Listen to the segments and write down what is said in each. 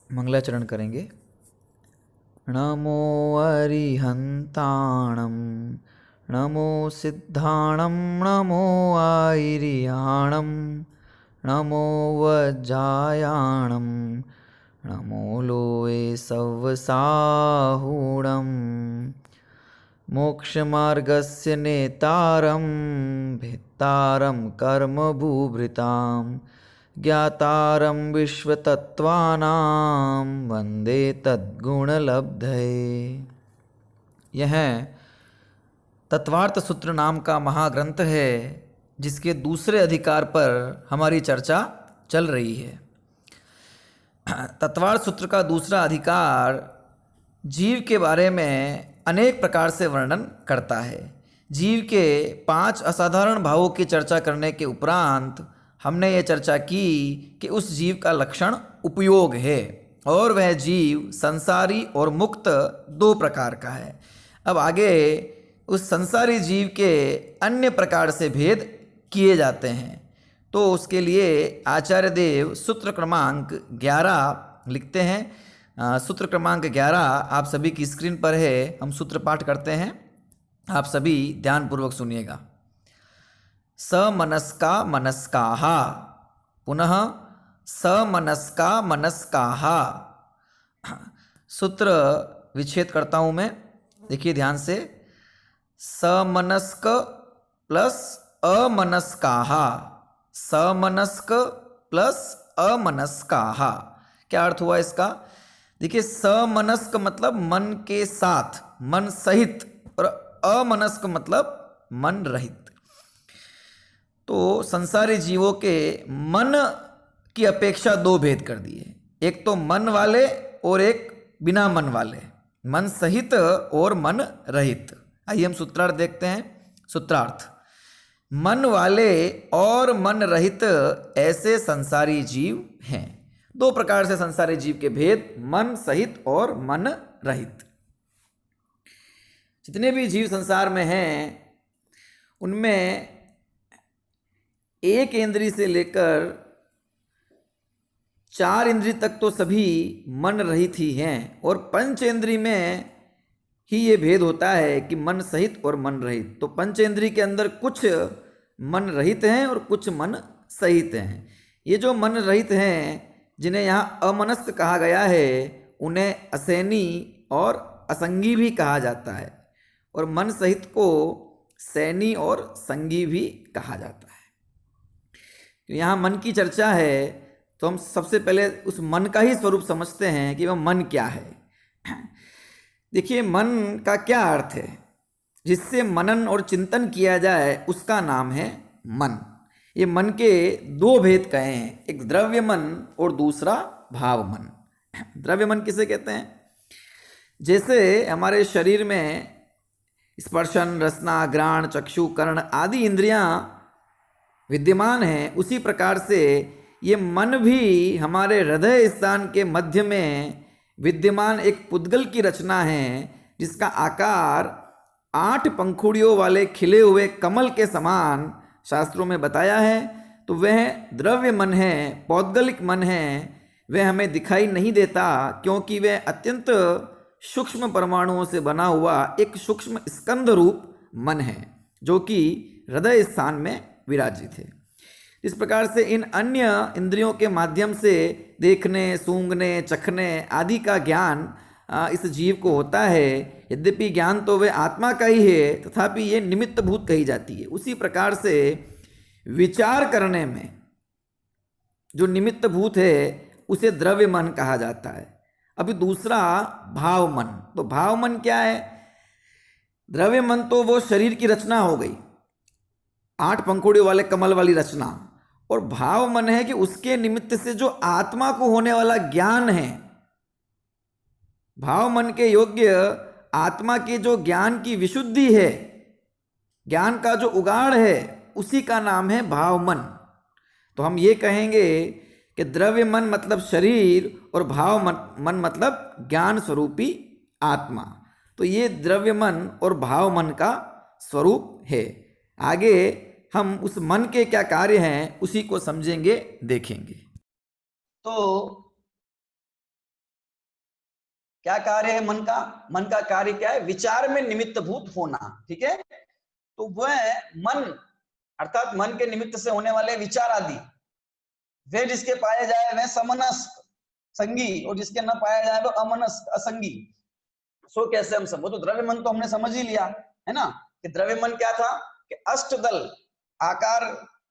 मंगलाचरण करेंगे। नमो अरिहंताणं नमो सिद्धाणं नमो आयर्याणं नमो वज्जायाणं नमो लोये सव्वसाहूणं मोक्षमार्गस्य नेतारं भेत्तारं कर्मभूभृतां ज्ञातारं विश्वतत्त्वानां वन्दे तद्गुणलब्धये। यह तत्वार्थ सूत्र नाम का महाग्रंथ है जिसके दूसरे अधिकार पर हमारी चर्चा चल रही है। तत्वार्थ सूत्र का दूसरा अधिकार जीव के बारे में अनेक प्रकार से वर्णन करता है। जीव के 5 असाधारण भावों की चर्चा करने के उपरांत हमने ये चर्चा की कि उस जीव का लक्षण उपयोग है और वह जीव संसारी और मुक्त 2 प्रकार का है। अब आगे उस संसारी जीव के अन्य प्रकार से भेद किए जाते हैं। तो उसके लिए आचार्य देव सूत्र क्रमांक 11 लिखते हैं। सूत्र क्रमांक 11 आप सभी की स्क्रीन पर है। हम सूत्र पाठ करते हैं, आप सभी ध्यानपूर्वक सुनिएगा। समनस्का मनस्काः, पुनः समनस्का मनस्काः। सूत्र विच्छेद करता हूँ मैं, देखिए ध्यान से। समनस्क प्लस अमनस्काः, समनस्क प्लस अमनस्काः। क्या अर्थ हुआ इसका? देखिए, समनस्क मतलब मन के साथ, मन सहित, और अमनस्क मतलब मन रहित। तो संसारी जीवों के मन की अपेक्षा 2 भेद कर दिए, एक तो मन वाले और एक बिना मन वाले, मन सहित और मन रहित। आइए हम सूत्रार्थ देखते हैं। सूत्रार्थ: मन वाले और मन रहित ऐसे संसारी जीव हैं। 2 प्रकार से संसारी जीव के भेद, मन सहित और मन रहित। जितने भी जीव संसार में हैं उनमें एक इंद्री से लेकर 4 इंद्री तक तो सभी मन रहित ही हैं, और पंचेंद्री में ही ये भेद होता है कि मन सहित और मन रहित। तो पंचेंद्री के अंदर कुछ मन रहित हैं और कुछ मन सहित हैं। ये जो मन रहित हैं, जिन्हें यहाँ अमनस्क कहा गया है, उन्हें असैनी और असंगी भी कहा जाता है, और मन सहित को सैनी और संगी भी कहा जाता है। तो यहाँ मन की चर्चा है, तो हम सबसे पहले उस मन का ही स्वरूप समझते हैं कि वह मन क्या है। देखिए, मन का क्या अर्थ है? जिससे मनन और चिंतन किया जाए उसका नाम है मन। ये मन के 2 भेद कहे हैं, एक द्रव्य मन और दूसरा भाव मन। द्रव्य मन किसे कहते हैं? जैसे हमारे शरीर में स्पर्शन, रसना, घ्राण, चक्षु, कर्ण आदि इंद्रियां विद्यमान हैं, उसी प्रकार से ये मन भी हमारे हृदय स्थान के मध्य में विद्यमान एक पुद्गल की रचना है, जिसका आकार 8 पंखुड़ियों वाले खिले हुए कमल के समान शास्त्रों में बताया है। तो वह द्रव्य मन है, पौद्गलिक मन है। वह हमें दिखाई नहीं देता क्योंकि वह अत्यंत सूक्ष्म परमाणुओं से बना हुआ एक सूक्ष्म स्कंद रूप मन है, जो कि हृदय स्थान में विराजित है। इस प्रकार से इन अन्य इंद्रियों के माध्यम से देखने, सूंघने, चखने आदि का ज्ञान इस जीव को होता है। यद्यपि ज्ञान तो वह आत्मा का ही है, तथापि ये निमित्त भूत कही जाती है। उसी प्रकार से विचार करने में जो निमित्त भूत है उसे द्रव्य मन कहा जाता है। अभी दूसरा भाव मन। तो भाव मन क्या है? द्रव्य मन तो वो शरीर की रचना हो गई, 8 पंखुड़ियों वाले कमल वाली रचना, और भाव मन है कि उसके निमित्त से जो आत्मा को होने वाला ज्ञान है। भाव मन के योग्य आत्मा के जो ज्ञान की विशुद्धि है, ज्ञान का जो उगाड़ है, उसी का नाम है भाव मन। तो हम ये कहेंगे कि द्रव्य मन मतलब शरीर और भाव मन मतलब ज्ञान स्वरूपी आत्मा। तो ये द्रव्य मन और भाव मन का स्वरूप है। आगे हम उस मन के क्या कार्य हैं उसी को समझेंगे, देखेंगे। तो क्या कार्य है मन का? मन का कार्य क्या है? विचार में निमित्त भूत होना। ठीक है, तो वह मन अर्थात मन के निमित्त से होने वाले विचार आदि, वे जिसके पाए जाए वह समनस्क संगी, और जिसके न पाया जाए वो अमनस्क असंगी। सो कैसे हम सब, वो तो द्रव्य मन तो हमने समझ ही लिया है ना, कि द्रव्य मन क्या था कि अष्टदल आकार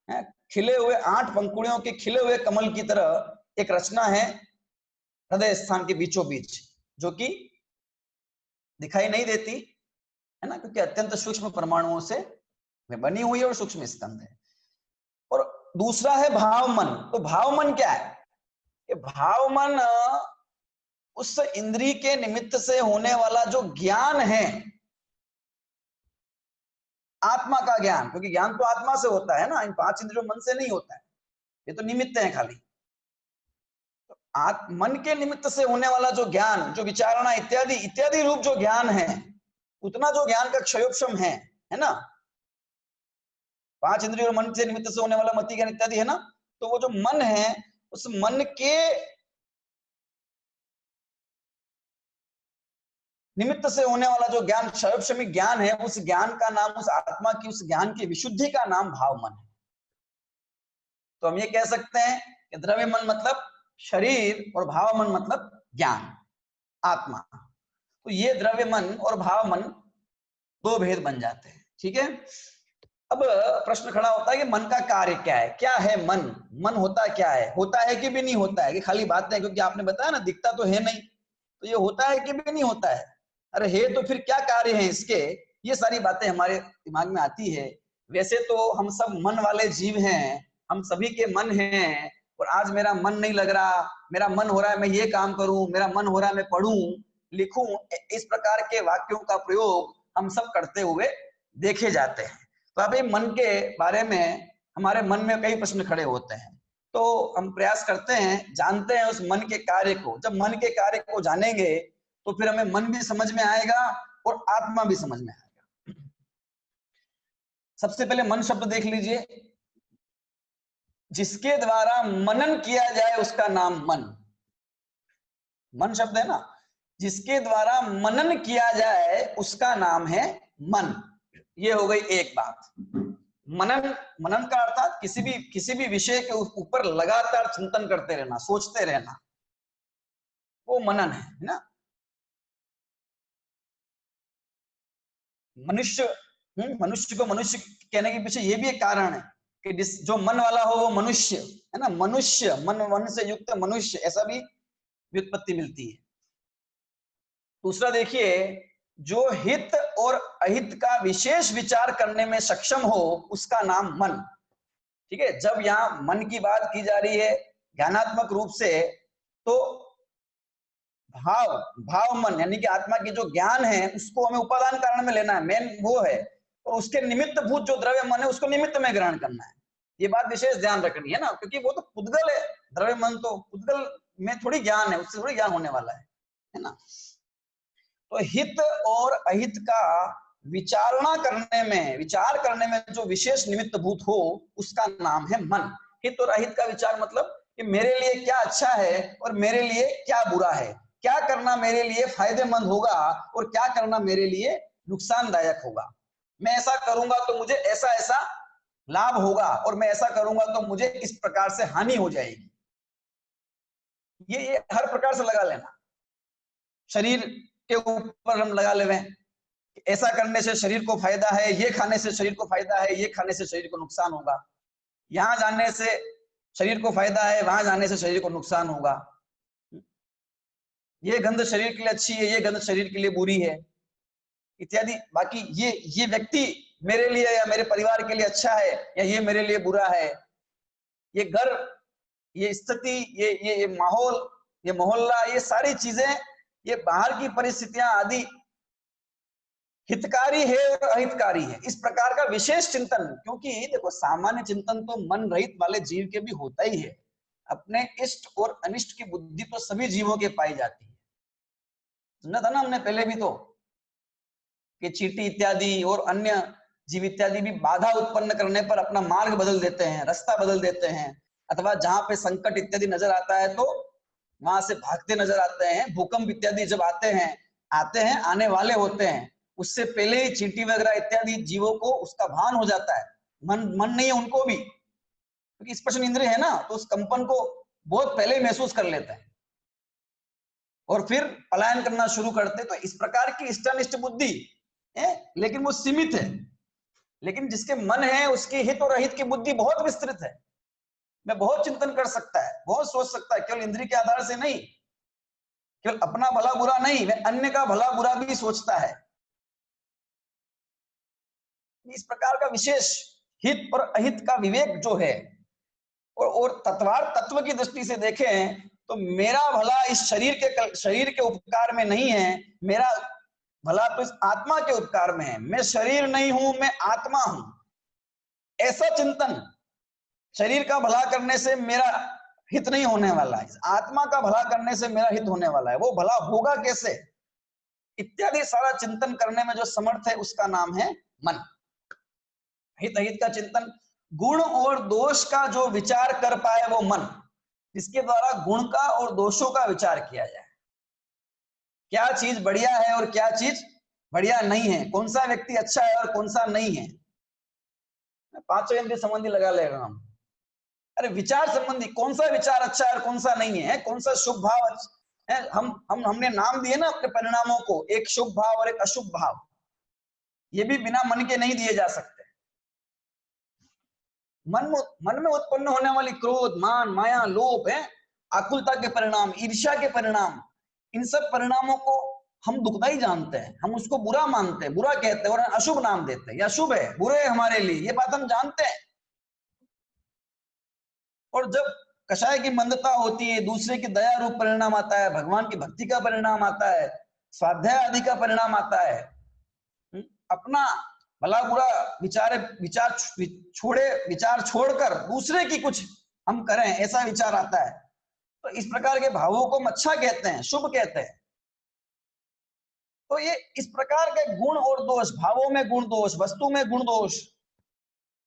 है, खिले हुए 8 पंखुड़ियों के खिले हुए कमल की तरह एक रचना है हृदय स्थान के बीचों बीच, जो कि दिखाई नहीं देती है ना, क्योंकि अत्यंत सूक्ष्म परमाणुओं से बनी हुई है और सूक्ष्म स्कंद है। और दूसरा है भाव मन। तो भाव मन क्या है? ये भाव मन उस इंद्री के निमित्त से होने वाला जो ज्ञान है, आत्मा का ज्ञान, क्योंकि ज्ञान तो आत्मा से होता है ना, इन 5 इंद्रियों मन से नहीं होता है, ये तो निमित्त है खाली। तो मन के निमित्त से होने वाला जो ज्ञान, जो विचारणा इत्यादि इत्यादि रूप जो ज्ञान है, उतना जो ज्ञान का क्षयोपशम है ना, 5 इंद्रियों मन से निमित्त से होने वाला मति ज्ञान इत्यादि है ना, तो वो जो मन है, उस मन के निमित्त से होने वाला जो ज्ञान क्षयोपशमी ज्ञान है, उस ज्ञान का नाम, उस आत्मा की उस ज्ञान की विशुद्धि का नाम भाव मन है। तो हम ये कह सकते हैं कि द्रव्य मन मतलब शरीर और भाव मन मतलब ज्ञान, आत्मा। तो ये द्रव्य मन और भाव मन 2 भेद बन जाते हैं। ठीक है, अब प्रश्न खड़ा होता है कि मन का कार्य क्या है? क्या है मन? मन होता क्या है? होता है कि भी नहीं होता है? कि खाली बात है, क्योंकि आपने बताया ना दिखता तो है नहीं, तो ये होता है कि भी नहीं होता है? अरे है तो फिर क्या कार्य है इसके? ये सारी बातें हमारे दिमाग में आती है। वैसे तो हम सब मन वाले जीव हैं, हम सभी के मन हैं, और आज मेरा मन नहीं लग रहा, मेरा मन हो रहा है मैं ये काम करूं, मेरा मन हो रहा है मैं पढ़ूं लिखूं, इस प्रकार के वाक्यों का प्रयोग हम सब करते हुए देखे जाते हैं। तो अभी मन के बारे में हमारे मन में कई प्रश्न खड़े होते हैं, तो हम प्रयास करते हैं, जानते हैं उस मन के कार्य को। जब मन के कार्य को जानेंगे तो फिर हमें मन भी समझ में आएगा और आत्मा भी समझ में आएगा। सबसे पहले मन शब्द देख लीजिए। जिसके द्वारा मनन किया जाए उसका नाम मन। मन शब्द है ना, जिसके द्वारा मनन किया जाए उसका नाम है मन। ये हो गई एक बात। मनन, मनन का अर्थात किसी भी विषय के ऊपर लगातार चिंतन करते रहना, सोचते रहना, वो मनन है ना। मनुष्य मनुष्य को मनुष्य कहने के पीछे ये भी एक कारण है कि जो मन वाला हो वो मनुष्य है ना। मनुष्य, मन से युक्त मनुष्य, ऐसा भी व्युत्पत्ति मिलती है। दूसरा देखिए, जो हित और अहित का विशेष विचार करने में सक्षम हो उसका नाम मन। ठीक है, जब यहाँ मन की बात की जा रही है ज्ञानात्मक रूप से, तो भाव मन यानी कि आत्मा की जो ज्ञान है उसको हमें उपादान कारण में लेना है, मेन वो है, और उसके निमित्त भूत जो द्रव्य मन है उसको निमित्त में ग्रहण करना है। ये बात विशेष ध्यान रखनी है ना, क्योंकि वो तो पुद्गल है, द्रव्य मन तो पुद्गल में थोड़ी ज्ञान है, उससे थोड़ी ज्ञान होने वाला है ना। तो हित और अहित का विचार करने में जो विशेष निमित्त भूत हो उसका नाम है मन। हित और अहित का विचार मतलब कि मेरे लिए क्या अच्छा है और मेरे लिए क्या बुरा है, क्या करना मेरे लिए फायदेमंद होगा और क्या करना मेरे लिए नुकसानदायक होगा। मैं ऐसा करूंगा तो मुझे ऐसा ऐसा लाभ होगा और मैं ऐसा करूंगा तो मुझे इस प्रकार से हानि हो जाएगी। ये हर प्रकार से लगा लेना। शरीर के ऊपर हम लगा ले, ऐसा करने से शरीर को फायदा है, ये खाने से शरीर को फायदा है, ये खाने से शरीर को नुकसान होगा, यहां जाने से शरीर को फायदा है, वहां जाने से शरीर को नुकसान होगा, ये गंध शरीर के लिए अच्छी है, ये गंध शरीर के लिए बुरी है इत्यादि। बाकी ये व्यक्ति मेरे लिए या मेरे परिवार के लिए अच्छा है या ये मेरे लिए बुरा है, ये घर, ये स्थिति, ये माहौल, ये मोहल्ला, ये सारी चीजें, ये बाहर की परिस्थितियां आदि हितकारी है और अहितकारी है, इस प्रकार का विशेष चिंतन। क्योंकि देखो सामान्य चिंतन तो मन रहित वाले जीव के भी होता ही है, अपने इष्ट और अनिष्ट की बुद्धि तो सभी जीवों के पाई जाती है। सुना था ना हमने पहले भी तो कि चींटी इत्यादि और अन्य जीव इत्यादि भी बाधा उत्पन्न करने पर अपना मार्ग बदल देते हैं, रास्ता बदल देते हैं, अथवा जहां पे संकट इत्यादि नजर आता है तो वहां से भागते नजर आते हैं। भूकंप इत्यादि जब आते हैं आने वाले होते हैं, उससे पहले ही चींटी वगैरह इत्यादि जीवों को उसका भान हो जाता है। मन नहीं है उनको भी, क्योंकि स्पर्शन इंद्रिय है ना, तो उस कंपन को बहुत पहले महसूस कर लेते हैं और फिर पलायन करना शुरू करते। तो इस प्रकार की इष्टानिष्ट बुद्धि है, लेकिन वो सीमित है। लेकिन जिसके मन है उसकी हित और अहित की बुद्धि बहुत विस्तृत है, मैं बहुत चिंतन कर सकता है, बहुत सोच सकता है, केवल इंद्रिय के आधार से नहीं, केवल अपना भला बुरा नहीं, वह अन्य का भला बुरा भी सोचता है। इस प्रकार का विशेष हित और अहित का विवेक जो है, और तत्वार्थ तत्व की दृष्टि से देखें तो मेरा भला इस शरीर के उपकार में नहीं है, मेरा भला तो इस आत्मा के उपकार में है। मैं शरीर नहीं हूं, मैं आत्मा हूं, ऐसा चिंतन। शरीर का भला करने से मेरा हित नहीं होने वाला है, आत्मा का भला करने से मेरा हित होने वाला है, वो भला होगा कैसे, इत्यादि सारा चिंतन करने में जो समर्थ है उसका नाम है मन। हित अहित का चिंतन, गुण और दोष का जो विचार कर पाए वो मन, जिसके द्वारा गुण का और दोषों का विचार किया जाए, क्या चीज बढ़िया है और क्या चीज बढ़िया नहीं है, कौन सा व्यक्ति अच्छा है और कौन सा नहीं है। पांचों इंद्रिय संबंधी लगा लेगा हम, अरे विचार संबंधी कौन सा विचार अच्छा है और कौन सा नहीं है, कौन सा शुभ भाव है। हमने नाम दिए ना अपने परिणामों को, एक शुभ भाव और एक अशुभ भाव, ये भी बिना मन के नहीं दिए जा सकते। मन में उत्पन्न होने वाली क्रोध, मान, माया, लोभ है, आकुलता के परिणाम, ईर्ष्या के परिणाम, इन सब परिणामों को हम दुखदाई जानते हैं, हम उसको बुरा मानते हैं, बुरा कहते हैं और अशुभ नाम देते हैं, या शुभ है, बुरे है हमारे लिए, ये बात हम जानते हैं। और जब कषाय की मंदता होती है, दूसरे की दया रूप परिणाम आता है, भगवान की भक्ति का परिणाम आता है, स्वाध्याय आदि का परिणाम आता है, अपना भला बुरा विचार छोड़कर दूसरे की कुछ हम करें, ऐसा विचार आता है। तो इस प्रकार के भावों को हम अच्छा कहते हैं, शुभ कहते हैं। तो ये इस प्रकार के गुण और दोष, भावों में गुण दोष, वस्तु में गुण दोष,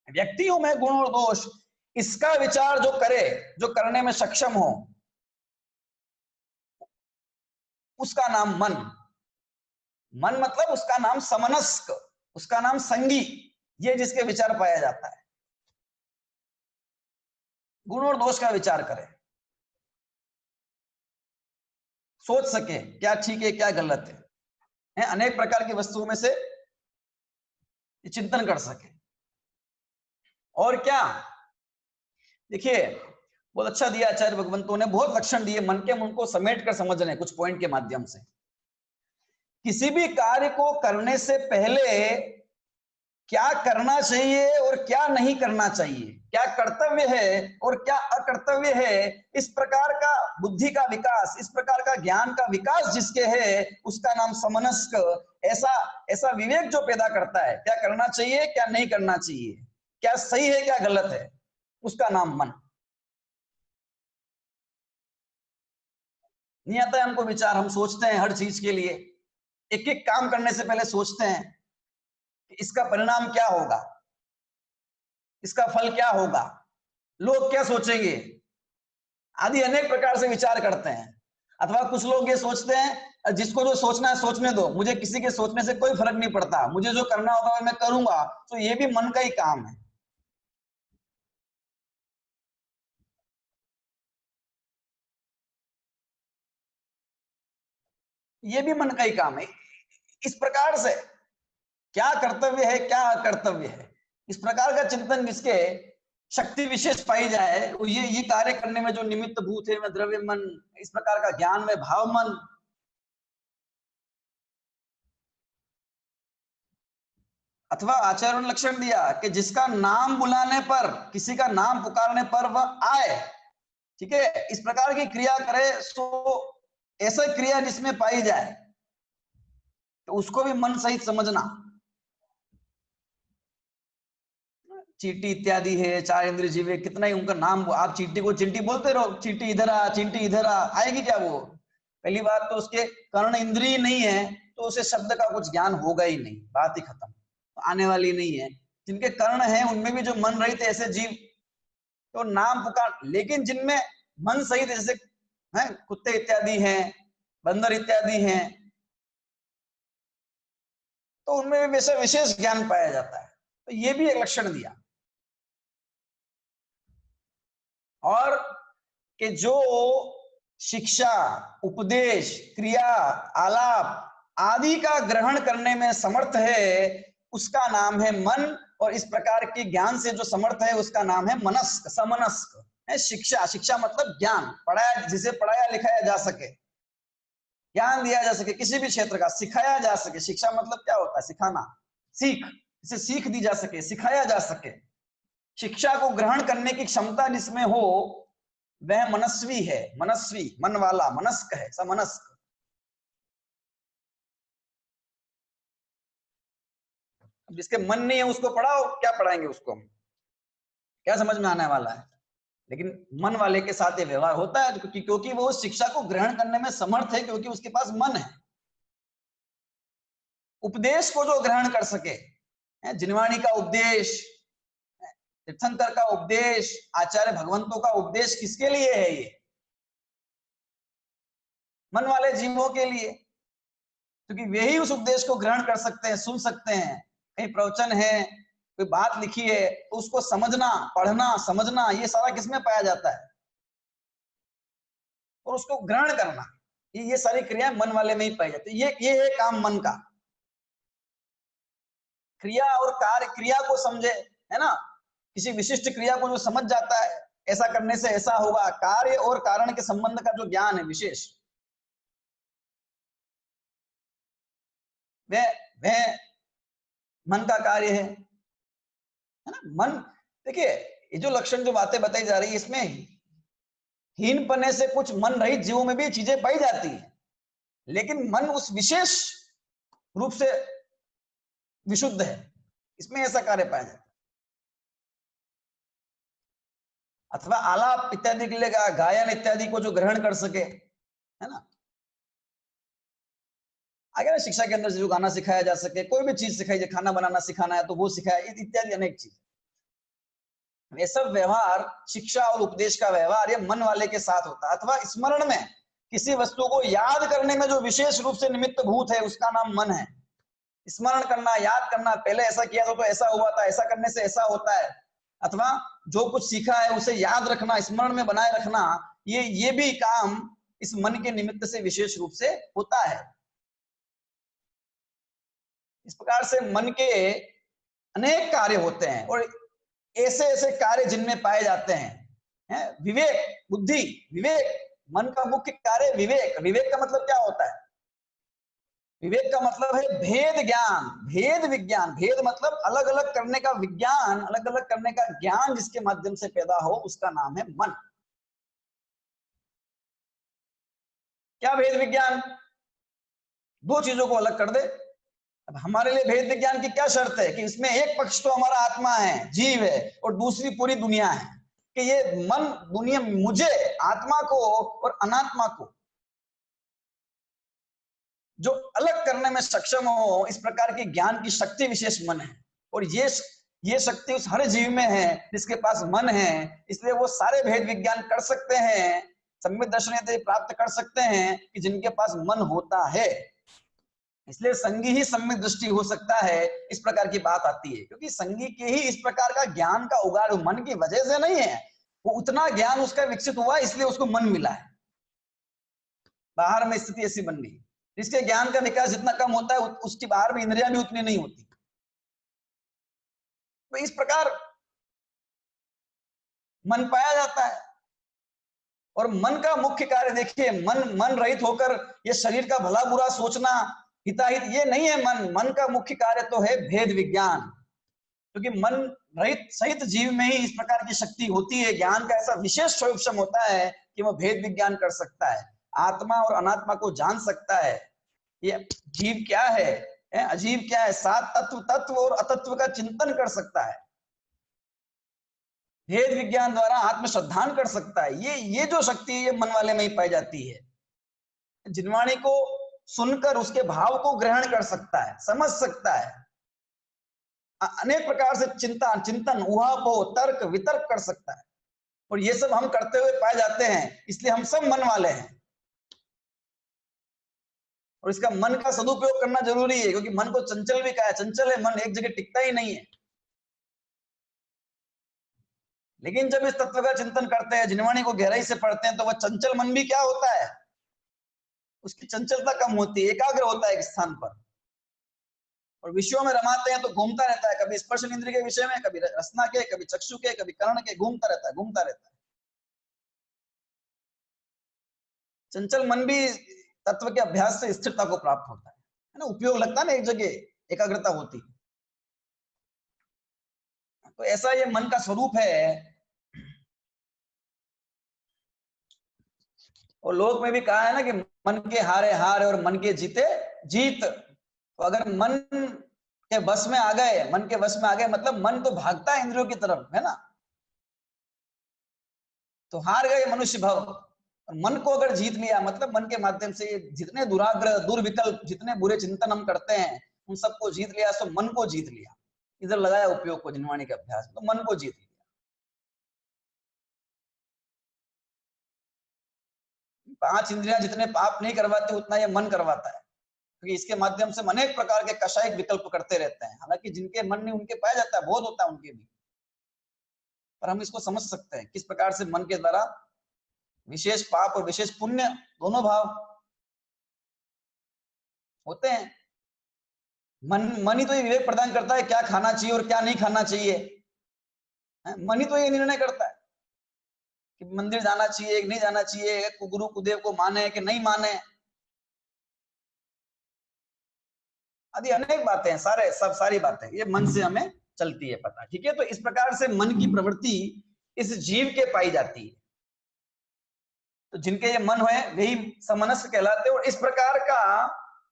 व्यक्तियों में गुण और दोष, इसका विचार जो करे, जो करने में सक्षम हो, उसका नाम मन। मन मतलब उसका नाम समनस्क, उसका नाम संगी, ये जिसके विचार पाया जाता है, गुण और दोष का विचार करे, सोच सके क्या ठीक है क्या गलत है, अनेक प्रकार की वस्तुओं में से चिंतन कर सके। और क्या, देखिए बहुत अच्छा दिया आचार्य भगवंतों ने, बहुत लक्षण दिए मन के, मन को समेट कर समझ रहे हैं कुछ पॉइंट के माध्यम से। किसी भी कार्य को करने से पहले क्या करना चाहिए और क्या नहीं करना चाहिए, क्या कर्तव्य है और क्या अकर्तव्य है, इस प्रकार का बुद्धि का विकास, इस प्रकार का ज्ञान का विकास जिसके है, उसका नाम समनस्क। ऐसा विवेक जो पैदा करता है, क्या करना चाहिए क्या नहीं करना चाहिए, क्या सही है क्या गलत है, उसका नाम मन। नहीं आता है हमको विचार, हम सोचते हैं हर चीज के लिए, एक एक काम करने से पहले सोचते हैं कि इसका परिणाम क्या होगा, इसका फल क्या होगा, लोग क्या सोचेंगे, आदि अनेक प्रकार से विचार करते हैं। अथवा कुछ लोग ये सोचते हैं जिसको जो सोचना है सोचने दो, मुझे किसी के सोचने से कोई फर्क नहीं पड़ता, मुझे जो करना होगा मैं करूंगा। तो ये भी मन का ही काम है। ये भी मन का ही काम है। इस प्रकार से क्या कर्तव्य है क्या अकर्तव्य है, इस प्रकार का चिंतन जिसके शक्ति विशेष पाई जाए, ये कार्य करने में जो निमित्त भूत है, में द्रव्य मन, इस प्रकार का ज्ञान में भाव मन। अथवा आचार्य ने लक्षण दिया कि जिसका नाम बुलाने पर, किसी का नाम पुकारने पर वह आए, ठीक है, इस प्रकार की क्रिया करे, सो ऐसा क्रिया जिसमें पाई जाए, तो उसको भी मन सहित समझना। चींटी इत्यादि है, चार इंद्रिय जीव है, कितना ही उनका नाम, आप चींटी को चींटी बोलते रहो, चींटी इधर आ, चींटी इधर आ, आएगी क्या वो? पहली बात तो उसके कर्ण इंद्रिय नहीं है, तो उसे शब्द का कुछ ज्ञान होगा ही नहीं, बात ही खत्म, तो आने वाली नहीं है। जिनके कर्ण है उनमें भी जो मन रहित ऐसे जीव तो नाम पुकार, लेकिन जिनमें मन सहित, जैसे हैं, कुत्ते इत्यादि हैं, बंदर इत्यादि हैं, तो उनमें भी वैसे विशेष ज्ञान पाया जाता है। तो ये भी एक लक्षण दिया। और कि जो शिक्षा, उपदेश, क्रिया, आलाप आदि का ग्रहण करने में समर्थ है, उसका नाम है मन। और इस प्रकार के ज्ञान से जो समर्थ है उसका नाम है मनस्क, समनस्क है। शिक्षा, शिक्षा मतलब ज्ञान, पढ़ाया, जिसे पढ़ाया लिखाया जा सके, ज्ञान दिया जा सके, किसी भी क्षेत्र का सिखाया जा सके। शिक्षा मतलब क्या होता है? सिखाना, सीख, इसे सीख दी जा सके, सिखाया जा सके। शिक्षा को ग्रहण करने की क्षमता जिसमें हो वह मनस्वी है। मनस्वी, मन वाला, मनस्क है, समनस्क। जिसके मन नहीं है उसको पढ़ाओ, क्या पढ़ाएंगे उसको हम? क्या समझ में आने वाला है? लेकिन मन वाले के साथ ये व्यवहार होता है, क्योंकि वो शिक्षा को ग्रहण करने में समर्थ है, क्योंकि उसके पास मन है। उपदेश को जो ग्रहण कर सके, जिनवाणी का उपदेश, तीर्थंकर का उपदेश, आचार्य भगवंतों का उपदेश किसके लिए है? ये मन वाले जीवों के लिए, क्योंकि वे ही उस उपदेश को ग्रहण कर सकते हैं, सुन सकते हैं। कहीं प्रवचन है, कोई बात लिखी है, तो उसको समझना, पढ़ना, समझना, ये सारा किसमें पाया जाता है? और उसको ग्रहण करना, ये सारी क्रियाएं मन वाले में ही पाई जाती है। ये है काम मन का। क्रिया और कार्य, क्रिया को समझे, है ना, किसी विशिष्ट क्रिया को जो समझ जाता है, ऐसा करने से ऐसा होगा, कार्य और कारण के संबंध का जो ज्ञान है विशेष, वह मन का कार्य है ना। मन, देखिए, ये जो लक्षण, जो बातें बताई जा रही है, इसमें हीन पने से कुछ मन रहित जीवों में भी चीजें पाई जाती है, लेकिन मन उस विशेष रूप से विशुद्ध है, इसमें ऐसा कार्य पाया जाता है। अथवा आलाप इत्यादि के लिए, गायन इत्यादि को जो ग्रहण कर सके, है ना। आगे ना शिक्षा के अंदर जो गाना सिखाया जा सके, कोई भी चीज सिखाई जाए, खाना बनाना सिखाना है तो वो सिखाया, इत्यादि अनेक चीज। ये सब व्यवहार, शिक्षा और उपदेश का व्यवहार, ये मन वाले के साथ होता है। अथवा स्मरण में, किसी वस्तु को याद करने में जो विशेष रूप से निमित्त भूत है, उसका नाम मन है। स्मरण करना, याद करना, पहले ऐसा किया था तो ऐसा हुआ था, ऐसा करने से ऐसा होता है। अथवा जो कुछ सीखा है उसे याद रखना, स्मरण में बनाए रखना, ये भी काम इस मन के निमित्त से विशेष रूप से होता है। इस प्रकार से मन के अनेक कार्य होते हैं, और ऐसे ऐसे कार्य जिनमें पाए जाते हैं, विवेक, बुद्धि, विवेक। मन का मुख्य कार्य विवेक। विवेक का मतलब क्या होता है? विवेक का मतलब है भेद ज्ञान, भेद विज्ञान। भेद मतलब अलग अलग करने का विज्ञान, अलग अलग करने का ज्ञान जिसके माध्यम से पैदा हो, उसका नाम है मन। क्या भेद विज्ञान? दो चीजों को अलग कर दे। अब हमारे लिए भेद विज्ञान की क्या शर्त है? कि इसमें एक पक्ष तो हमारा आत्मा है, जीव है, और दूसरी पूरी दुनिया है। कि ये मन, दुनिया, मुझे, आत्मा को और अनात्मा को जो अलग करने में सक्षम हो, इस प्रकार की ज्ञान की शक्ति विशेष मन है। और ये शक्ति उस हर जीव में है जिसके पास मन है। इसलिए वो सारे भेद विज्ञान कर सकते हैं, सम्यक दर्शन प्राप्त कर सकते हैं कि जिनके पास मन होता है। इसलिए संगी ही सम्यक दृष्टि हो सकता है, इस प्रकार की बात आती है। क्योंकि संगी के ही इस प्रकार का ज्ञान का उगाड़ मन की वजह से नहीं है, वो उतना ज्ञान उसका विकसित हुआ, इसलिए उसको मन मिला है। बाहर में स्थिति ऐसी बन गई, इसके ज्ञान का विकास जितना कम होता है, उसकी बाहर में इंद्रियां भी उतनी नहीं होती। तो इस प्रकार मन पाया जाता है। और मन का मुख्य कार्य देखिए, मन रहित होकर ये शरीर का भला बुरा सोचना, हिताहित, ये नहीं है। मन का मुख्य कार्य तो है भेद विज्ञान। क्योंकि मन रहित सहित जीव में ही इस प्रकार की शक्ति होती है। ज्ञान का ऐसा विशेष स्वरूप होता है कि वह भेद विज्ञान कर सकता है, आत्मा और अनात्मा को जान सकता है। ये जीव क्या है, अजीव क्या है, सात तत्व, तत्व और अतत्व का चिंतन कर सकता है। भेद विज्ञान द्वारा आत्मश्रद्धान कर सकता है। ये जो शक्ति है, ये मन वाले में ही पाई जाती है। जिनवाणी को सुनकर उसके भाव को ग्रहण कर सकता है, समझ सकता है, अनेक प्रकार से चिंतन, उहापोह, तर्क वितर्क कर सकता है। और ये सब हम करते हुए पाए जाते हैं, इसलिए हम सब मन वाले हैं। और इसका मन का सदुपयोग करना जरूरी है, क्योंकि मन को चंचल भी कहा है, चंचल है मन, एक जगह टिकता ही नहीं है। लेकिन जब इस तत्व का चिंतन करते हैं, जिनवाणी को गहराई से पढ़ते हैं, तो वह चंचल मन भी क्या होता है, उसकी चंचलता कम होती है, एकाग्र होता है एक स्थान पर, और विषयों में रमाते हैं तो घूमता रहता है, कभी स्पर्श इंद्रिय के विषय में, कभी रसना के, कभी चक्षु के, कभी कर्ण के, घूमता रहता है, घूमता रहता है। चंचल मन भी तत्व के अभ्यास से स्थिरता को प्राप्त होता है ना, उपयोग लगता है ना, एक जगह एकाग्रता होती। तो ऐसा ये मन का स्वरूप है। और लोक में भी कहा है ना कि मन के हारे हार और मन के जीते जीत। तो अगर मन के बस में आ गए, मन के बस में आ गए मतलब मन तो भागता है इंद्रियों की तरफ, है ना, तो हार गए मनुष्य भव। मन को अगर जीत लिया मतलब मन के माध्यम से जितने दुराग्रह दुर्विकल्प जितने बुरे चिंतन हम करते हैं उन सबको जीत लिया, तो मन को जीत लिया। इधर लगाया उपयोग को जिनवाणी के अभ्यास, तो मन को जीत लिया। 5 इंद्रियां जितने पाप नहीं करवाते उतना ये मन करवाता है, क्योंकि इसके माध्यम से अनेक प्रकार के कषायिक विकल्प करते रहते हैं। हालांकि जिनके मन नहीं उनके पाया जाता है, बोध होता है उनके भी, पर हम इसको समझ सकते हैं किस प्रकार से मन के द्वारा विशेष पाप और विशेष पुण्य दोनों भाव होते हैं। मन ही तो ये विवेक प्रदान करता है क्या खाना चाहिए और क्या नहीं खाना चाहिए। मन ही तो ये निर्णय करता है कि मंदिर जाना चाहिए कि नहीं जाना चाहिए, गुरु कुदेव को माने कि नहीं माने, आदि अनेक बातें हैं, सारी बातें ये मन से हमें चलती है पता। ठीक है, तो इस प्रकार से मन की प्रवृत्ति इस जीव के पाई जाती है। तो जिनके ये मन है वही समनस्क कहलाते हैं। और इस प्रकार का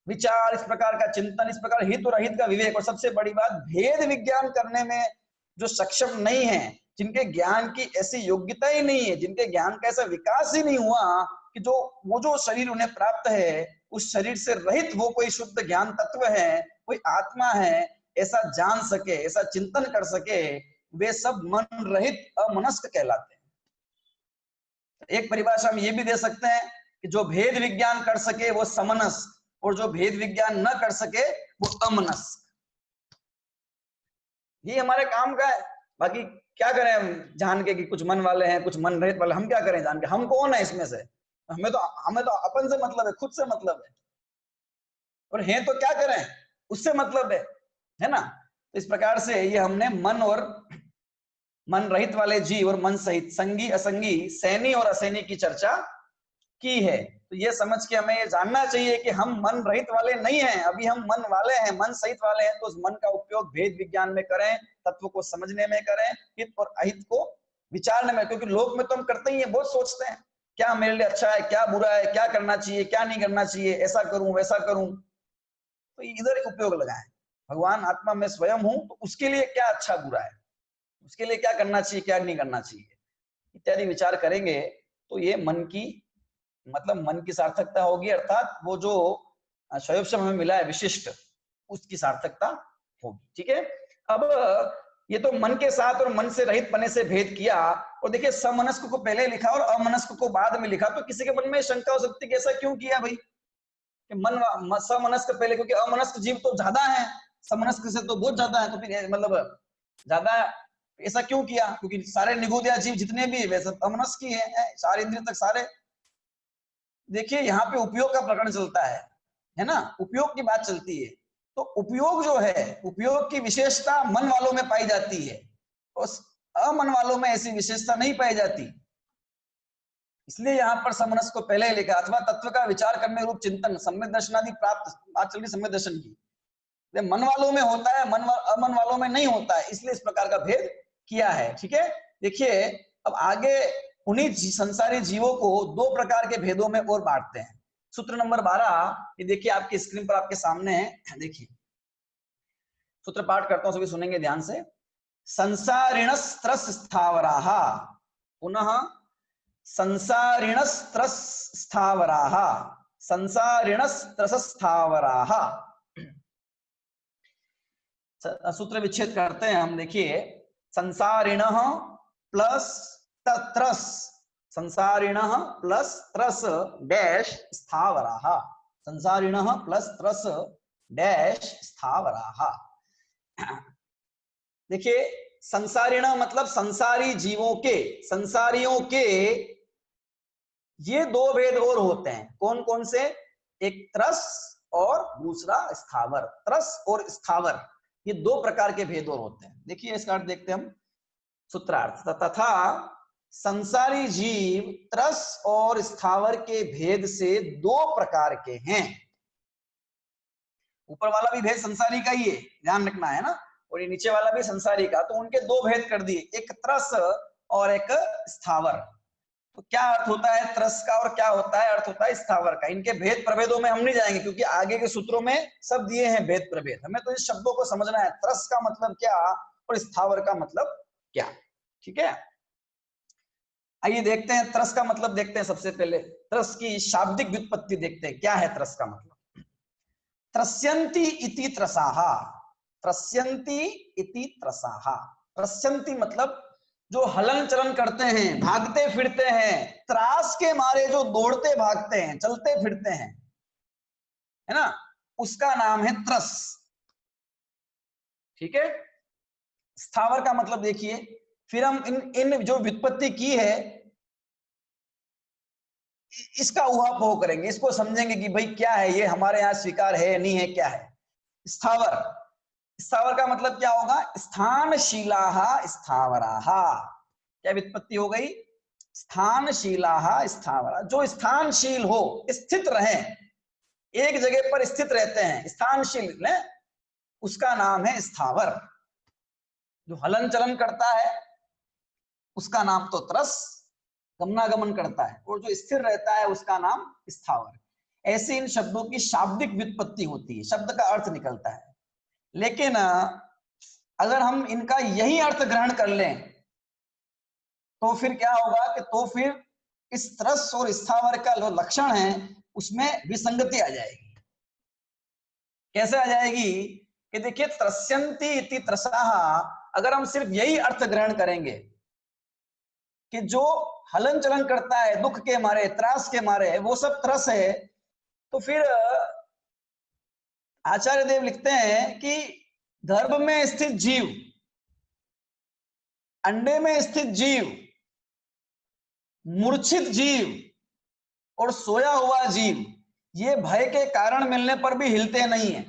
विचार, इस प्रकार का चिंतन, इस प्रकार हित और अहित का विवेक, और सबसे बड़ी बात भेद विज्ञान करने में जो सक्षम नहीं है, जिनके ज्ञान की ऐसी योग्यता ही नहीं है, जिनके ज्ञान का ऐसा विकास ही नहीं हुआ कि वो जो शरीर उन्हें प्राप्त है उस शरीर से रहित वो कोई शुद्ध ज्ञान तत्व है, कोई आत्मा है, ऐसा जान सके, ऐसा चिंतन कर सके, वे सब मन रहित अमनस्क कहलाते हैं। एक परिभाषा हम ये भी दे सकते हैं कि जो भेद विज्ञान कर सके वो समनस्क, और जो भेद विज्ञान न कर सके वो अमनस्क। ये हमारे काम का है। बाकी क्या करें हम जान के कि कुछ मन वाले हैं कुछ मन रहित वाले, हम क्या करें जान के, हम कौन है इसमें से, हमें तो अपन से मतलब है, खुद से मतलब है, और हैं तो क्या करें उससे मतलब है ना। तो इस प्रकार से ये हमने मन और मन रहित वाले जीव और मन सहित संगी असंगी सैनी और असैनी की चर्चा की है। तो ये समझ के हमें ये जानना चाहिए कि हम मन रहित वाले नहीं हैं, अभी हम मन वाले हैं, मन सहित वाले हैं। तो उस मन का उपयोग भेद विज्ञान में करें, तत्व को समझने में करें, हित और अहित को विचारने में। क्योंकि लोक में तो हम करते ही हैं, बहुत सोचते हैं क्या मेरे लिए अच्छा है क्या बुरा है, क्या करना चाहिए क्या नहीं करना चाहिए, ऐसा करूं वैसा करूं। तो इधर एक उपयोग लगाएं, भगवान आत्मा में स्वयं हूं तो उसके लिए क्या अच्छा बुरा है, उसके लिए क्या करना चाहिए क्या नहीं करना चाहिए इत्यादि विचार करेंगे। तो ये मन की मतलब मन की सार्थकता होगी, अर्थात वो जो शयोपशम हमें मिला है विशिष्ट, उसकी सार्थकता होगी। ठीक है, अब ये तो मन के साथ और मन से रहित पने से भेद किया। और देखिए समनस्क को पहले लिखा और अमनस्क को बाद में लिखा, तो किसी के मन में शंका हो सकती है कि ऐसा क्यों किया भाई कि मन समनस्क पहले, क्योंकि अमनस्क जीव तो ज्यादा है, समनस्क से तो बहुत ज्यादा है, तो फिर मतलब ज्यादा ऐसा क्यों किया, क्योंकि सारे निगूदिया जीव जितने भी वैसे अमनस्क ही है, चार इंद्रिय तक सारे। देखिए यहाँ पे उपयोग का प्रकरण चलता है ना, उपयोग की बात चलती है। तो उपयोग जो है, उपयोग की विशेषता मन वालों में पाई जाती है, और अमन वालों में ऐसी विशेषता नहीं पाई जाती। इसलिए यहाँ पर समनस को पहले लिखा, अथवा तत्व का विचार करने रूप चिंतन सम्यक दर्शनादि प्राप्त, बात चल रही सम्यक दर्शन की, मन वालों में होता है, अमन वालों में नहीं होता है, इसलिए इस प्रकार का भेद किया है। ठीक है, देखिए अब आगे उन्हीं संसारी जीवों को दो प्रकार के भेदों में और बांटते हैं। सूत्र नंबर 12, ये देखिए आपकी स्क्रीन पर आपके सामने है, देखिए सूत्र पाठ करता हूं, सभी सुनेंगे ध्यान से। संसारिणस्त्रस स्थावराः, पुनः संसारिणस्त्रस स्थावराः, संसारिणस्त्रस स्थावराः। सूत्र विच्छेद करते हैं हम। देखिए संसारिणः प्लस त्रस संसारिणः प्लस त्रस डैश स्थावराः, संसारिणः प्लस त्रस डैश स्थावराः। देखिए संसारिणः मतलब संसारी जीवों के, संसारियों के ये दो भेद और होते हैं। कौन कौन से? एक त्रस और दूसरा स्थावर। त्रस और स्थावर ये दो प्रकार के भेद और होते हैं। देखिए इसका अर्थ देखते हैं हम, सूत्रार्थ। तथा संसारी जीव त्रस और स्थावर के भेद से दो प्रकार के हैं। ऊपर वाला भी भेद संसारी का ही है, ध्यान रखना है ना, और ये नीचे वाला भी संसारी का, तो उनके दो भेद कर दिए, एक त्रस और एक स्थावर। तो क्या अर्थ होता है त्रस का और क्या होता है अर्थ होता है स्थावर का? इनके भेद प्रभेदों में हम नहीं जाएंगे क्योंकि आगे के सूत्रों में सब दिए हैं भेद प्रभेद। हमें तो इस शब्दों को समझना है, त्रस का मतलब क्या और स्थावर का मतलब क्या। ठीक है, आइए देखते हैं त्रस का मतलब। देखते हैं सबसे पहले त्रस की शाब्दिक व्युत्पत्ति देखते हैं, क्या है त्रस का मतलब। त्रस्यन्ति इति त्रसाः, त्रस्यन्ति इति त्रसाः। त्रस्यन्ति मतलब जो हलन चलन करते हैं, भागते फिरते हैं, त्रास के मारे जो दौड़ते भागते हैं, चलते फिरते हैं, है ना, उसका नाम है त्रस। ठीक है, स्थावर का मतलब देखिए, फिर हम इन जो व्युत्पत्ति की है इसका उहापोह करेंगे, इसको समझेंगे कि भाई क्या है ये, हमारे यहाँ स्वीकार है नहीं है, क्या है स्थावर। स्थावर का मतलब क्या होगा? स्थानशीलाः स्थावराः। क्या व्युत्पत्ति हो गई? स्थानशीलाः स्थावराः, जो स्थानशील हो, स्थित रहे, एक जगह पर स्थित रहते हैं, स्थानशील है, उसका नाम है स्थावर। जो हलन चलन करता है उसका नाम तो त्रस, गमनागमन करता है, और जो स्थिर रहता है उसका नाम स्थावर। ऐसे इन शब्दों की शाब्दिक व्युत्पत्ति होती है, शब्द का अर्थ निकलता है। लेकिन अगर हम इनका यही अर्थ ग्रहण कर लें तो फिर क्या होगा कि तो फिर इस त्रस और स्थावर का जो लक्षण है उसमें विसंगति आ जाएगी। कैसे आ जाएगी कि देखिए त्रस्यन्ति इति त्रसाः, अगर हम सिर्फ यही अर्थ ग्रहण करेंगे कि जो हलन चलन करता है दुख के मारे, त्रास के मारे, वो सब त्रस है, तो फिर आचार्य देव लिखते हैं कि गर्भ में स्थित जीव, अंडे में स्थित जीव, मूर्छित जीव और सोया हुआ जीव, ये भय के कारण मिलने पर भी हिलते नहीं है।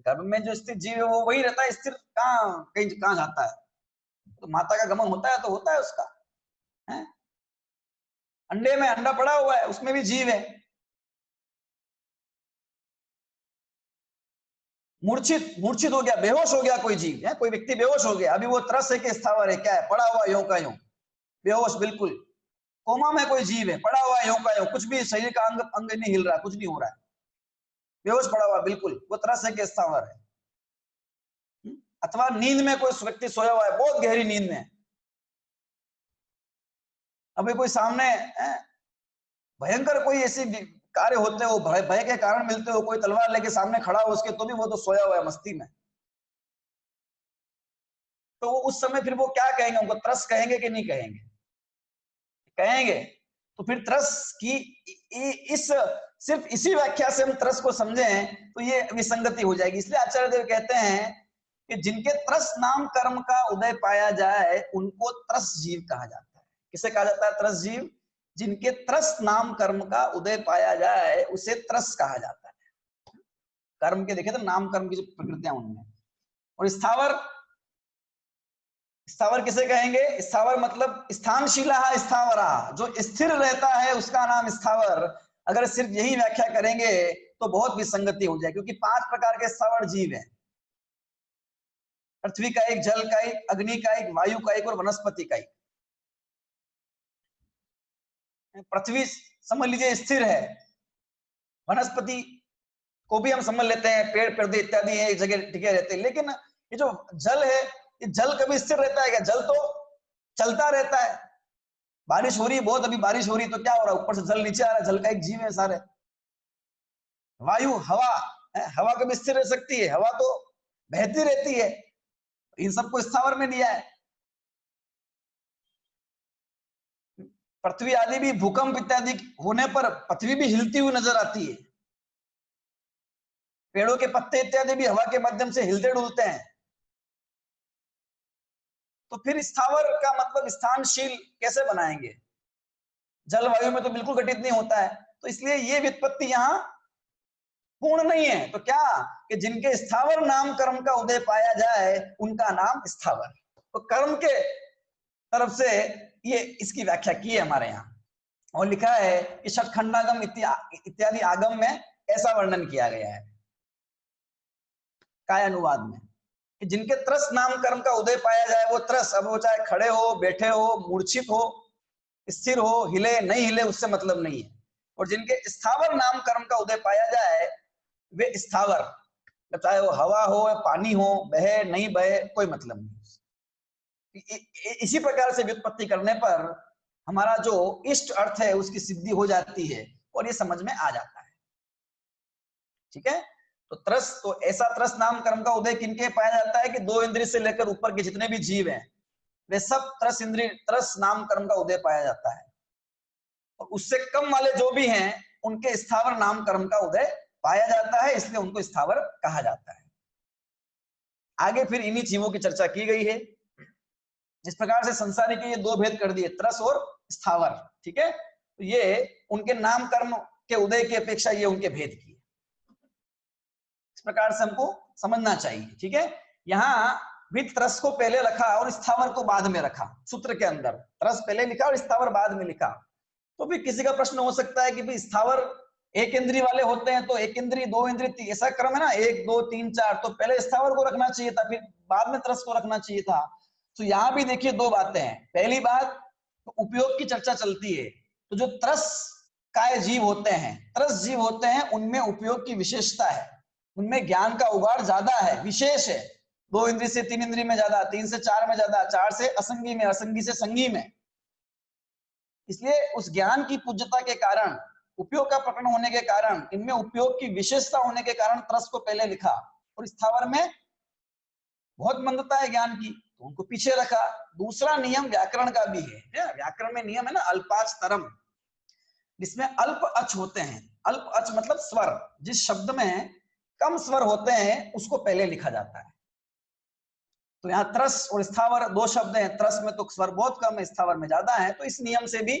गर्भ में जो स्थित जीव है वो वही रहता है स्थिर, कहां जाता है? तो माता का गमन होता है तो होता है उसका, है? अंडे में अंडा पड़ा हुआ है, उसमें भी जीव है। मूर्छित हो गया, बेहोश हो गया कोई जीव है, कोई व्यक्ति बेहोश हो गया, अभी वो त्रस है कि स्थावर है? क्या है? पड़ा हुआ यूं का यूं, बेहोश बिल्कुल। कोमा में कोई जीव है, पड़ा हुआ यूं का यूं, कुछ भी शरीर का अंग नहीं हिल रहा, कुछ नहीं हो रहा है, बेहोश पड़ा हुआ बिल्कुल, वो त्रस है कि स्थावर है। अथवा नींद में कोई व्यक्ति सोया हुआ है, बहुत गहरी नींद में, अभी कोई सामने भयंकर कोई ऐसी कार्य होते हो, भय के कारण मिलते हो, कोई तलवार लेके सामने खड़ा हो उसके, तो भी वो तो सोया हुआ है मस्ती में। तो उस समय फिर वो क्या कहेंगे? उनको त्रस कहेंगे कि नहीं कहेंगे? कहेंगे। तो फिर त्रस की इस सिर्फ इसी व्याख्या से हम त्रस को समझें तो ये विसंगति हो जाएगी। इसलिए आचार्य देव कहते हैं कि जिनके त्रस नाम कर्म का उदय पाया जाए उनको त्रस जीव कहा जाता है। किसे कहा जाता है त्रस जीव? जिनके त्रस नाम कर्म का उदय पाया जाए उसे त्रस कहा जाता है। कर्म के देखे तो नाम कर्म की जो प्रकृतियां उनमें। और स्थावर, स्थावर किसे कहेंगे? स्थावर मतलब स्थानशीलाः स्थावराः, जो स्थिर रहता है उसका नाम स्थावर। अगर सिर्फ यही व्याख्या करेंगे तो बहुत विसंगति हो जाए, क्योंकि 5 प्रकार के स्थावर जीव हैं, पृथ्वी का एक, जल का एक, अग्नि का एक, वायु का एक और वनस्पति का एक। पृथ्वी समझ लीजिए स्थिर है, वनस्पति को भी हम समझ लेते हैं, पेड़ पौधे इत्यादि एक जगह टिके रहते हैं, लेकिन ये जो जल है, ये जल कभी स्थिर रहता है क्या? जल तो चलता रहता है। बारिश हो रही है बहुत, अभी बारिश हो रही है तो क्या हो रहा है? ऊपर से जल नीचे आ रहा है, जल का एक जीव है सारे। वायु, हवा, हवा कभी स्थिर रह सकती है? हवा तो बहती रहती है। इन सबको स्थावर में दिया है। पृथ्वी आदि भी भूकंप इत्यादि होने पर पृथ्वी भी हिलती हुई नजर आती है। पेड़ों के पत्ते इत्यादि भी हवा के माध्यम से हिलते डुलते हैं। तो फिर स्थावर का मतलब स्थानशील कैसे बनाएंगे? जलवायु में तो बिल्कुल घटित नहीं होता है। तो इसलिए ये व्युत्पत्ति यहाँ पूर्ण नहीं है। तो क्या कि जिनके स्थावर नाम कर्म का उदय पाया जाए उनका नाम स्थावर। तो कर्म के तरफ से ये इसकी व्याख्या की है हमारे यहाँ, और लिखा है कि षटखंडागम इत्यादि आगम में ऐसा वर्णन किया गया है काय अनुवाद में, कि जिनके त्रस नाम कर्म का उदय पाया जाए, वो त्रस अब वो चाहे खड़े हो, बैठे हो, मूर्छित हो, स्थिर हो, हिले नहीं हिले, उससे मतलब नहीं है। और जिनके स्थावर नाम कर्म का उदय पाया जाए वे स्थावर, चाहे वो हवा हो, पानी हो, बहे नहीं बहे, कोई मतलब नहीं। इसी प्रकार से व्युत्पत्ति करने पर हमारा जो इष्ट अर्थ है उसकी सिद्धि हो जाती है और ये समझ में आ जाता है। ठीक है, तो त्रस, तो ऐसा त्रस नाम कर्म का उदय किनके पाया जाता है कि 2 इंद्रिय से लेकर ऊपर के जितने भी जीव हैं वे सब त्रस नाम कर्म का उदय पाया जाता है। और उससे कम वाले जो भी हैं उनके स्थावर नाम कर्म का उदय पाया जाता है, इसलिए उनको स्थावर कहा जाता है। आगे फिर इन्हीं जीवों की चर्चा की गई है। जिस प्रकार से संसारी के ये 2 भेद कर दिए, त्रस और स्थावर। ठीक है, तो ये उनके नाम कर्म के उदय की अपेक्षा ये उनके भेद की, इस प्रकार से हमको समझना चाहिए। ठीक है, यहाँ भी त्रस को पहले रखा और स्थावर को बाद में रखा। सूत्र के अंदर त्रस पहले लिखा और स्थावर बाद में लिखा। तो भी किसी का प्रश्न हो सकता है कि भी स्थावर 1 इंद्रिय वाले होते हैं तो 1 इंद्रिय 2 इंद्रिय ऐसा क्रम है ना, 1 2 3 4, तो पहले स्थावर को रखना चाहिए था, फिर बाद में त्रस को रखना चाहिए था। तो यहाँ भी देखिए 2 बातें हैं। पहली बात तो उपयोग की चर्चा चलती है, तो जो त्रस काय जीव होते हैं, त्रस जीव होते हैं, उनमें उपयोग की विशेषता है, उनमें ज्ञान का उगाड़ ज्यादा है, विशेष है। 2 इंद्रिय से 3 इंद्रिय में ज्यादा, 3 से 4 में ज्यादा, 4 से असंगी में, असंगी से संगी में। इसलिए उस ज्ञान की पूज्यता के कारण, उपयोग का प्रकरण होने के कारण, इनमें उपयोग की विशेषता होने के कारण त्रस को पहले लिखा, और स्थावर में बहुत मंदता है ज्ञान की तो उनको पीछे रखा। दूसरा नियम व्याकरण का भी है। व्याकरण में नियम है ना, अल्पाच तरम, जिसमें अल्प अच होते हैं। अल्प अच मतलब स्वर, जिस शब्द में कम स्वर होते हैं उसको पहले लिखा जाता है। तो यहाँ त्रस और स्थावर 2 शब्द हैं। त्रस में तो स्वर बहुत कम है, स्थावर में ज्यादा है, तो इस नियम से भी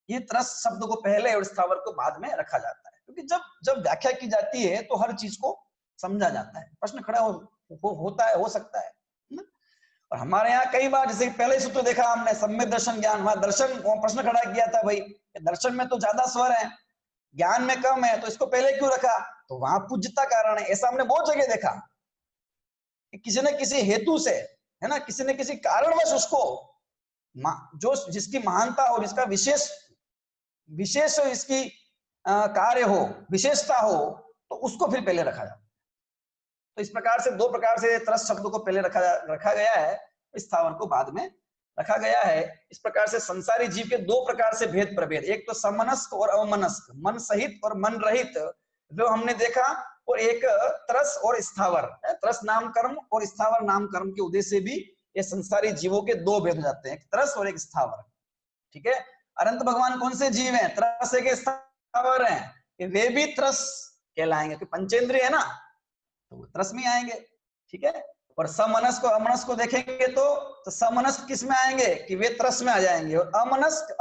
ये त्रस शब्द को पहले और स्थावर को बाद में रखा जाता है, क्योंकि जब जब व्याख्या की जाती है तो हर चीज को समझा जाता है। प्रश्न खड़ा होता है, हो सकता है। और हमारे यहाँ कई बार, जैसे पहले सूत्र देखा हमने, सम्यक दर्शन ज्ञान, वहां दर्शन प्रश्न खड़ा किया था, भाई दर्शन में तो ज्यादा स्वर है, ज्ञान में कम है, तो इसको पहले क्यों रखा? तो वहां पूज्यता कारण है। ऐसा हमने बहुत जगह देखा कि किसी न किसी हेतु से, है ना, किसी न किसी कारणवश उसको जो जिसकी महानता हो, जिसका विशेष इसकी कार्य हो, विशेषता हो, तो उसको फिर पहले रखा जाता। तो इस प्रकार से 2 प्रकार से त्रस शब्द को पहले रखा गया है, स्थावर को बाद में रखा गया है। इस प्रकार से संसारी जीव के 2 प्रकार से भेद प्रभेद, एक तो समनस्क और अवमनस्क, मन सहित और मन रहित, जो हमने देखा, और एक त्रस और स्थावर, त्रस नाम कर्म और स्थावर नाम कर्म के उदय से भी ये संसारी जीवों के 2 भेद हो जाते हैं, एक त्रस और एक स्थावर। ठीक है, अनंत भगवान कौन से जीव हैं? त्रस है कि स्थावर हैं? वे भी त्रस कहलाएंगे, कि पंचेंद्रिय है ना, तो वो त्रस में आएंगे। ठीक है, और समनस्क और अमनस्क को देखेंगे तो समनस्क किस में आएंगे कि वे त्रस में आ जाएंगे, और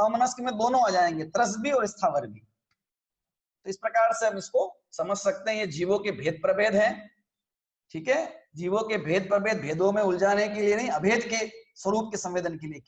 अमनस्क में दोनों आ जाएंगे, त्रस भी और स्थावर भी। तो इस प्रकार से हम इसको समझ सकते हैं, ये जीवों के भेद प्रभेद हैं। ठीक है, जीवों के भेद प्रभेद भेदों में उलझाने के लिए नहीं, अभेद के स्वरूप के संवेदन के लिए